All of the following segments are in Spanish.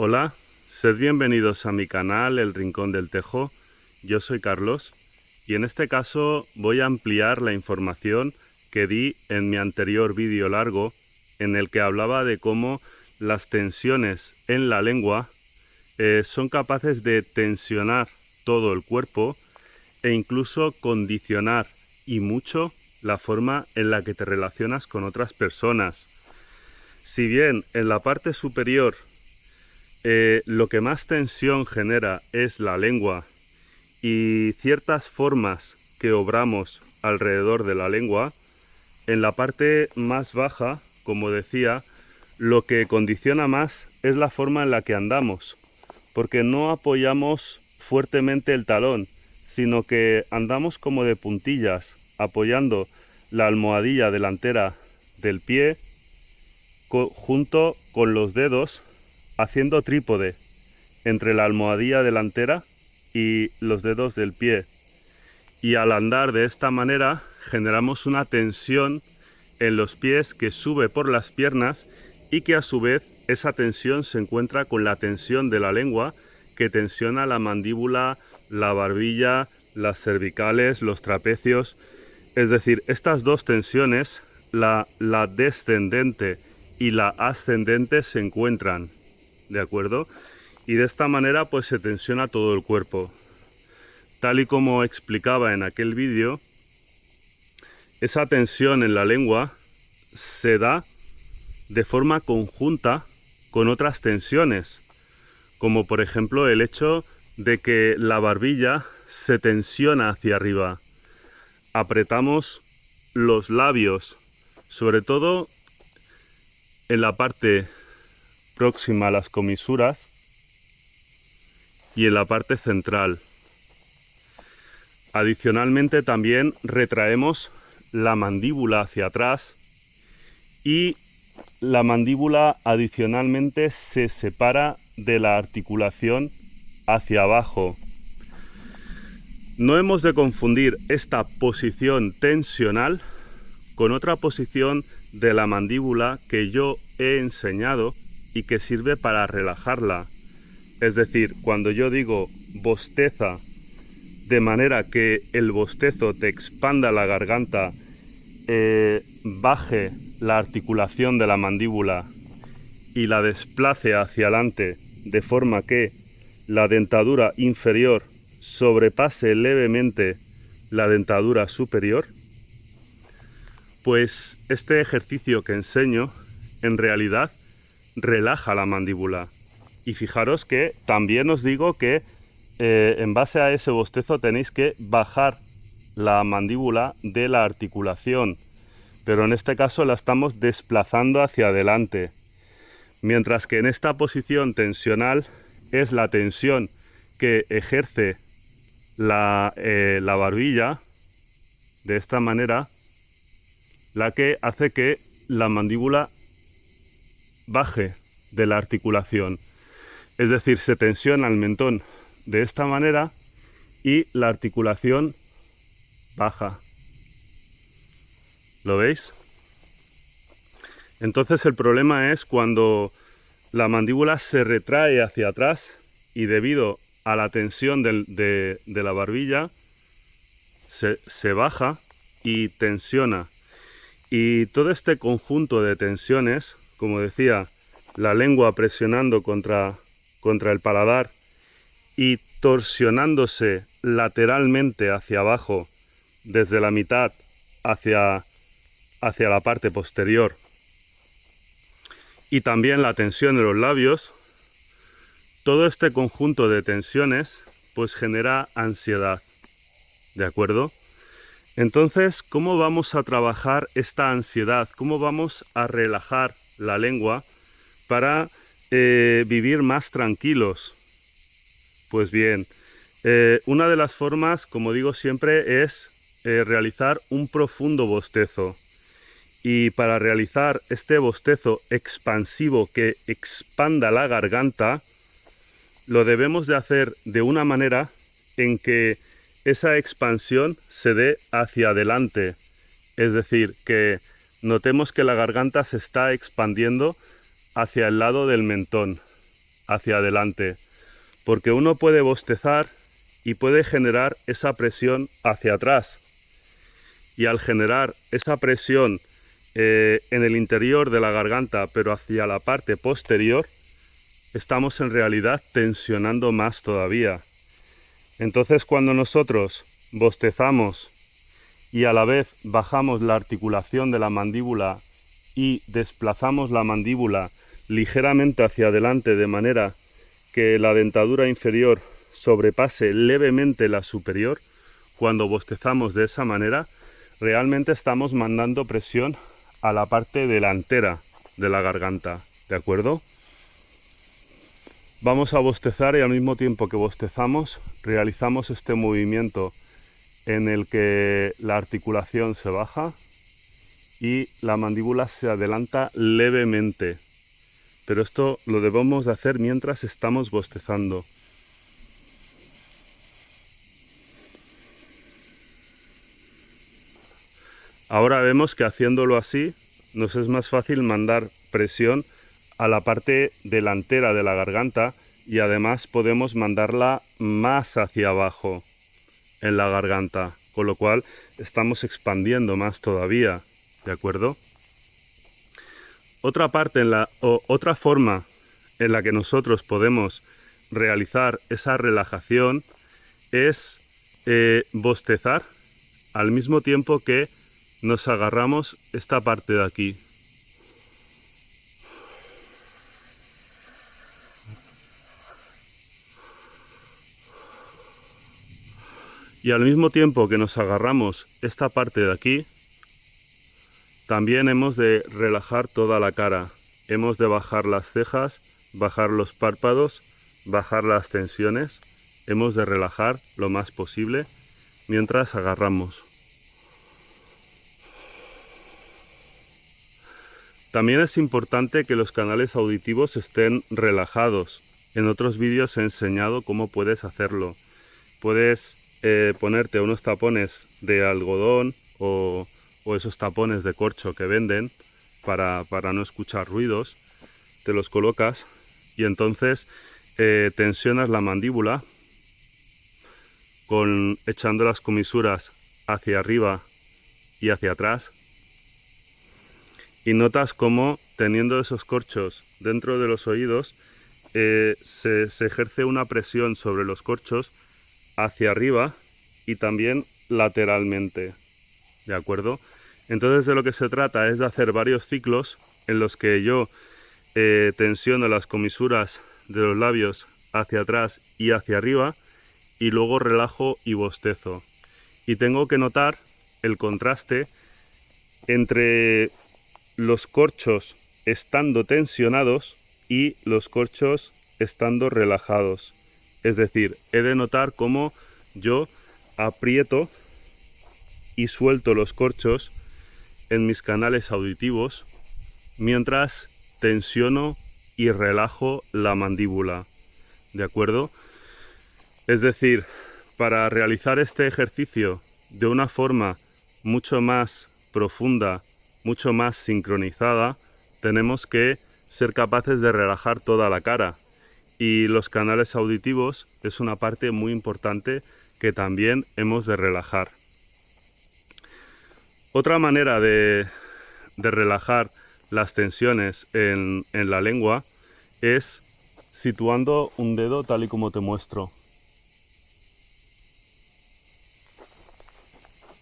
Hola, sed bienvenidos a mi canal El Rincón del Tejo. Yo soy Carlos y en este caso voy a ampliar la información que di en mi anterior vídeo largo en el que hablaba de cómo las tensiones en la lengua son capaces de tensionar todo el cuerpo e incluso condicionar y mucho la forma en la que te relacionas con otras personas. Si bien en la parte superior lo que más tensión genera es la lengua y ciertas formas que obramos alrededor de la lengua, en la parte más baja, como decía, lo que condiciona más es la forma en la que andamos, porque no apoyamos fuertemente el talón, sino que andamos como de puntillas, apoyando la almohadilla delantera del pie junto con los dedos, haciendo trípode entre la almohadilla delantera y los dedos del pie. Y al andar de esta manera generamos una tensión en los pies que sube por las piernas y que a su vez esa tensión se encuentra con la tensión de la lengua que tensiona la mandíbula, la barbilla, las cervicales, los trapecios. Es decir, estas dos tensiones, la descendente y la ascendente, se encuentran, ¿de acuerdo? Y de esta manera pues se tensiona todo el cuerpo. Tal y como explicaba en aquel vídeo, esa tensión en la lengua se da de forma conjunta con otras tensiones, como por ejemplo el hecho de que la barbilla se tensiona hacia arriba. Apretamos los labios, sobre todo en la parte próxima a las comisuras y en la parte central. Adicionalmente también retraemos la mandíbula hacia atrás y la mandíbula adicionalmente se separa de la articulación hacia abajo. No hemos de confundir esta posición tensional con otra posición de la mandíbula que yo he enseñado y que sirve para relajarla. Es decir, cuando yo digo bosteza, de manera que el bostezo te expanda la garganta, baje la articulación de la mandíbula y la desplace hacia adelante, de forma que la dentadura inferior sobrepase levemente la dentadura superior, pues este ejercicio que enseño en realidad relaja la mandíbula. Y fijaros que también os digo que en base a ese bostezo tenéis que bajar la mandíbula de la articulación, pero en este caso la estamos desplazando hacia adelante, mientras que en esta posición tensional es la tensión que ejerce la barbilla de esta manera la que hace que la mandíbula baje de la articulación. Es decir, se tensiona el mentón de esta manera y la articulación baja. ¿Lo veis? Entonces el problema es cuando la mandíbula se retrae hacia atrás y debido a la tensión de la barbilla se baja y tensiona. Y todo este conjunto de tensiones, como decía, la lengua presionando contra el paladar y torsionándose lateralmente hacia abajo, desde la mitad hacia la parte posterior, y también la tensión de los labios, todo este conjunto de tensiones pues genera ansiedad, ¿de acuerdo? Entonces, ¿cómo vamos a trabajar esta ansiedad? ¿Cómo vamos a relajar la lengua para vivir más tranquilos? Pues bien, una de las formas, como digo siempre, es realizar un profundo bostezo. Y para realizar este bostezo expansivo que expanda la garganta, lo debemos de hacer de una manera en que esa expansión se dé hacia adelante. Es decir, que notemos que la garganta se está expandiendo hacia el lado del mentón. hacia adelante, porque uno puede bostezar y puede generar esa presión hacia atrás. Y al generar esa presión en el interior de la garganta, pero hacia la parte posterior, estamos en realidad tensionando más todavía. Entonces, cuando nosotros bostezamos y a la vez bajamos la articulación de la mandíbula y desplazamos la mandíbula ligeramente hacia adelante de manera que la dentadura inferior sobrepase levemente la superior, cuando bostezamos de esa manera, realmente estamos mandando presión a la parte delantera de la garganta, ¿de acuerdo? Vamos a bostezar y al mismo tiempo que bostezamos realizamos este movimiento en el que la articulación se baja y la mandíbula se adelanta levemente. Pero esto lo debemos de hacer mientras estamos bostezando. Ahora vemos que haciéndolo así nos es más fácil mandar presión a la parte delantera de la garganta y además podemos mandarla más hacia abajo en la garganta, con lo cual estamos expandiendo más todavía, ¿de acuerdo? Otra forma en la que nosotros podemos realizar esa relajación es bostezar al mismo tiempo que nos agarramos esta parte de aquí. Y al mismo tiempo que nos agarramos esta parte de aquí, también hemos de relajar toda la cara. Hemos de bajar las cejas, bajar los párpados, bajar las tensiones. Hemos de relajar lo más posible mientras agarramos. También es importante que los canales auditivos estén relajados. En otros vídeos he enseñado cómo puedes hacerlo. Puedes ponerte unos tapones de algodón o esos tapones de corcho que venden para no escuchar ruidos. Te los colocas y entonces tensionas la mandíbula echando las comisuras hacia arriba y hacia atrás. Y notas cómo, teniendo esos corchos dentro de los oídos, se ejerce una presión sobre los corchos hacia arriba y también lateralmente, ¿de acuerdo? Entonces de lo que se trata es de hacer varios ciclos en los que yo tensiono las comisuras de los labios hacia atrás y hacia arriba y luego relajo y bostezo. Y tengo que notar el contraste entre los corchos estando tensionados y los corchos estando relajados. Es decir, he de notar cómo yo aprieto y suelto los corchos en mis canales auditivos mientras tensiono y relajo la mandíbula. ¿De acuerdo? Es decir, para realizar este ejercicio de una forma mucho más profunda, mucho más sincronizada, tenemos que ser capaces de relajar toda la cara. Y los canales auditivos es una parte muy importante que también hemos de relajar. Otra manera de relajar las tensiones en la lengua es situando un dedo tal y como te muestro.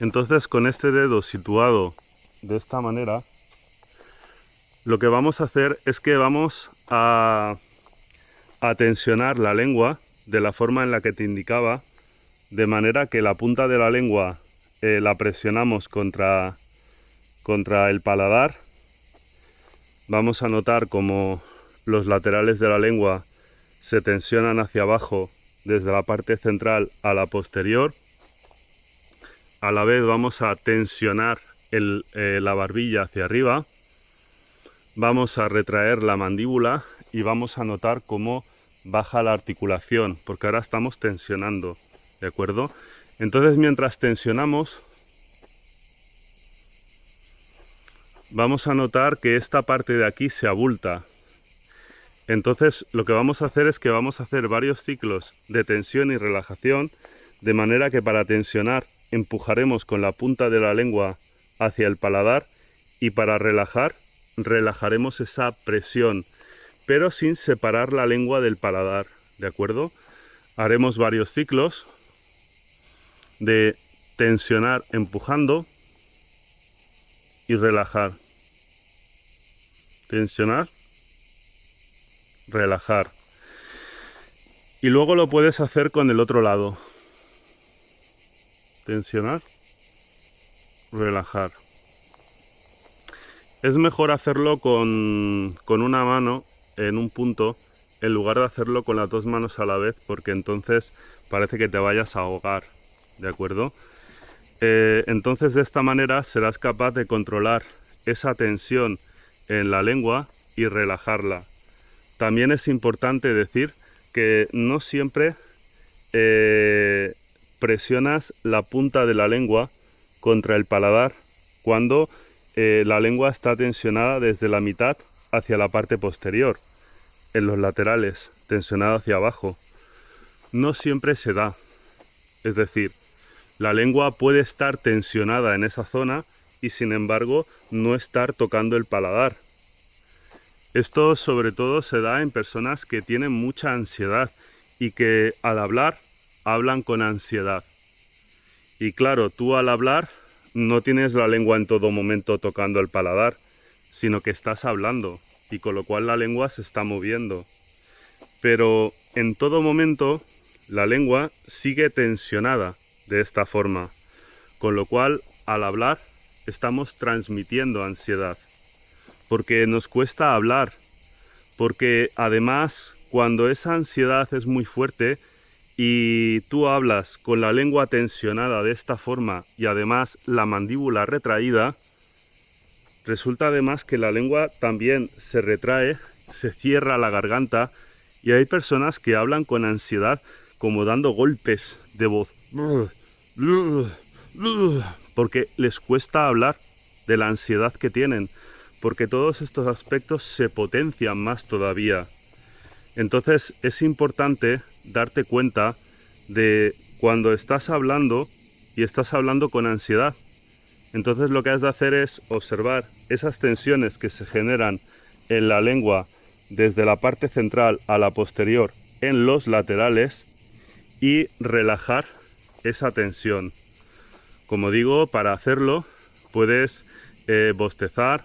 Entonces, con este dedo situado de esta manera, lo que vamos a hacer es que vamos a tensionar la lengua de la forma en la que te indicaba, de manera que la punta de la lengua la presionamos contra el paladar. Vamos a notar como los laterales de la lengua se tensionan hacia abajo desde la parte central a la posterior. A la vez vamos a tensionar la barbilla hacia arriba. Vamos a retraer la mandíbula y vamos a notar cómo baja la articulación, porque ahora estamos tensionando, ¿de acuerdo? Entonces, mientras tensionamos, vamos a notar que esta parte de aquí se abulta. Entonces lo que vamos a hacer es que vamos a hacer varios ciclos de tensión y relajación, de manera que para tensionar empujaremos con la punta de la lengua hacia el paladar y para relajar, relajaremos esa presión, pero sin separar la lengua del paladar, ¿de acuerdo? Haremos varios ciclos de tensionar empujando y relajar. Tensionar, relajar. Y luego lo puedes hacer con el otro lado. Tensionar, relajar. Es mejor hacerlo con una mano en un punto en lugar de hacerlo con las dos manos a la vez, porque entonces parece que te vayas a ahogar, ¿de acuerdo? Entonces de esta manera serás capaz de controlar esa tensión en la lengua y relajarla. También es importante decir que no siempre presionas la punta de la lengua contra el paladar cuando la lengua está tensionada desde la mitad hacia la parte posterior, en los laterales, tensionada hacia abajo. No siempre se da. Es decir, la lengua puede estar tensionada en esa zona y sin embargo no estar tocando el paladar. Esto sobre todo se da en personas que tienen mucha ansiedad y que al hablar hablan con ansiedad. Y claro, tú al hablar no tienes la lengua en todo momento tocando el paladar, sino que estás hablando y con lo cual la lengua se está moviendo. Pero en todo momento la lengua sigue tensionada de esta forma, con lo cual al hablar estamos transmitiendo ansiedad, porque nos cuesta hablar, porque además cuando esa ansiedad es muy fuerte y tú hablas con la lengua tensionada de esta forma y además la mandíbula retraída, resulta además que la lengua también se retrae, se cierra la garganta y hay personas que hablan con ansiedad como dando golpes de voz, porque les cuesta hablar de la ansiedad que tienen, porque todos estos aspectos se potencian más todavía. Entonces es importante darte cuenta de cuando estás hablando y estás hablando con ansiedad. Entonces lo que has de hacer es observar esas tensiones que se generan en la lengua desde la parte central a la posterior en los laterales y relajar esa tensión. Como digo, para hacerlo puedes bostezar,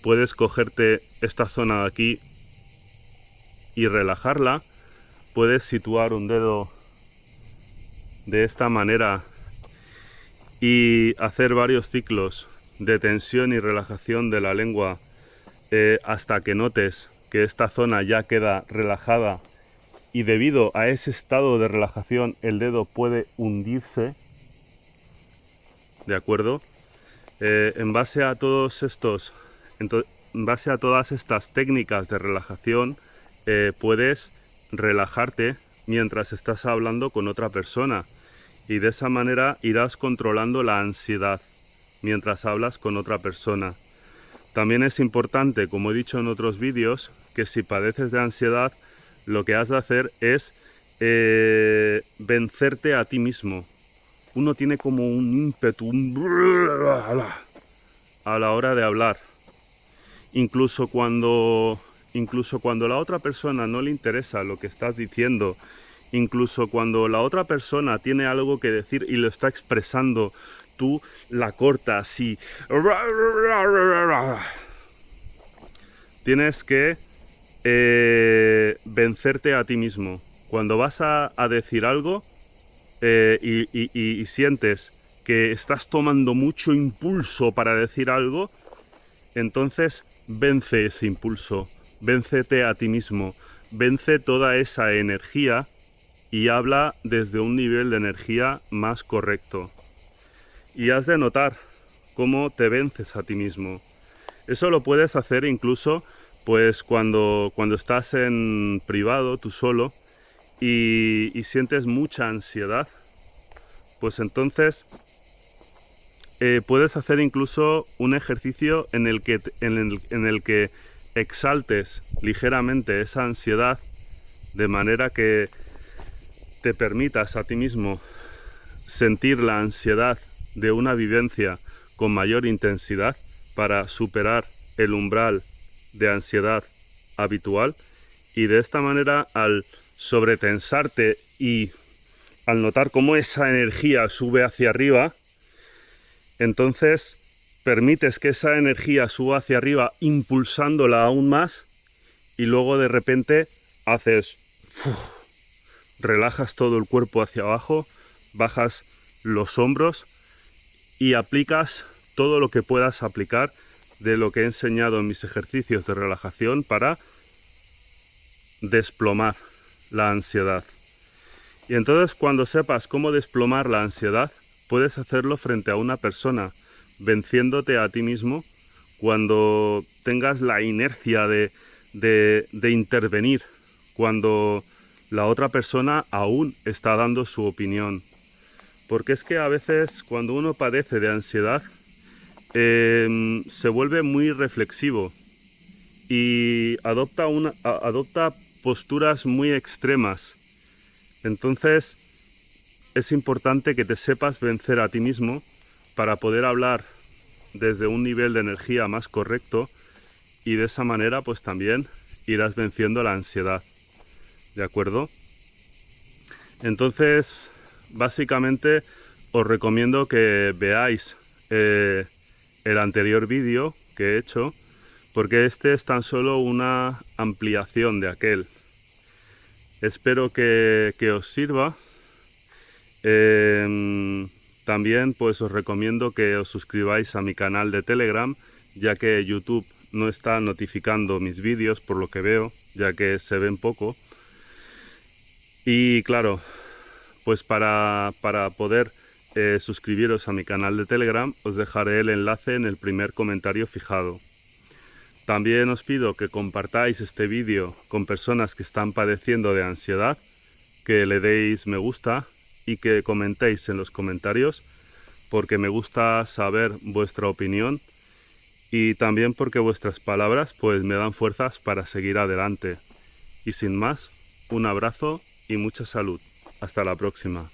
puedes cogerte esta zona de aquí y relajarla, puedes situar un dedo de esta manera y hacer varios ciclos de tensión y relajación de la lengua hasta que notes que esta zona ya queda relajada y debido a ese estado de relajación el dedo puede hundirse, ¿de acuerdo? En base a todas estas técnicas de relajación puedes relajarte mientras estás hablando con otra persona y de esa manera irás controlando la ansiedad mientras hablas con otra persona. También es importante, como he dicho en otros vídeos, que si padeces de ansiedad, lo que has de hacer es vencerte a ti mismo. Uno tiene como un ímpetu a la hora de hablar. Incluso cuando la otra persona no le interesa lo que estás diciendo, incluso cuando la otra persona tiene algo que decir y lo está expresando, tú la cortas y tienes que vencerte a ti mismo. Cuando vas a decir algo y sientes que estás tomando mucho impulso para decir algo, entonces vence ese impulso, véncete a ti mismo, vence toda esa energía y habla desde un nivel de energía más correcto. Y has de notar cómo te vences a ti mismo. Eso lo puedes hacer incluso pues cuando estás en privado, tú solo, y sientes mucha ansiedad, pues entonces puedes hacer incluso un ejercicio en el que exaltes ligeramente esa ansiedad de manera que te permitas a ti mismo sentir la ansiedad de una vivencia con mayor intensidad para superar el umbral de ansiedad habitual, y de esta manera, al sobretensarte y al notar cómo esa energía sube hacia arriba, entonces permites que esa energía suba hacia arriba impulsándola aún más, y luego de repente haces relajas todo el cuerpo hacia abajo, bajas los hombros y aplicas todo lo que puedas aplicar de lo que he enseñado en mis ejercicios de relajación para desplomar la ansiedad. Y entonces, cuando sepas cómo desplomar la ansiedad, puedes hacerlo frente a una persona, venciéndote a ti mismo cuando tengas la inercia de intervenir, cuando la otra persona aún está dando su opinión. Porque es que a veces cuando uno padece de ansiedad se vuelve muy reflexivo y adopta posturas muy extremas. Entonces es importante que te sepas vencer a ti mismo para poder hablar desde un nivel de energía más correcto, y de esa manera pues también irás venciendo la ansiedad. ¿De acuerdo? Entonces, básicamente os recomiendo que veáis el anterior vídeo que he hecho, porque este es tan solo una ampliación de aquel. Espero que os sirva. También pues os recomiendo que os suscribáis a mi canal de Telegram, ya que YouTube no está notificando mis vídeos por lo que veo, ya que se ven poco. Y claro, pues para poder suscribiros a mi canal de Telegram, os dejaré el enlace en el primer comentario fijado. También os pido que compartáis este vídeo con personas que están padeciendo de ansiedad, que le deis me gusta y que comentéis en los comentarios, porque me gusta saber vuestra opinión, y también porque vuestras palabras pues me dan fuerzas para seguir adelante. Y sin más, un abrazo y mucha salud. Hasta la próxima.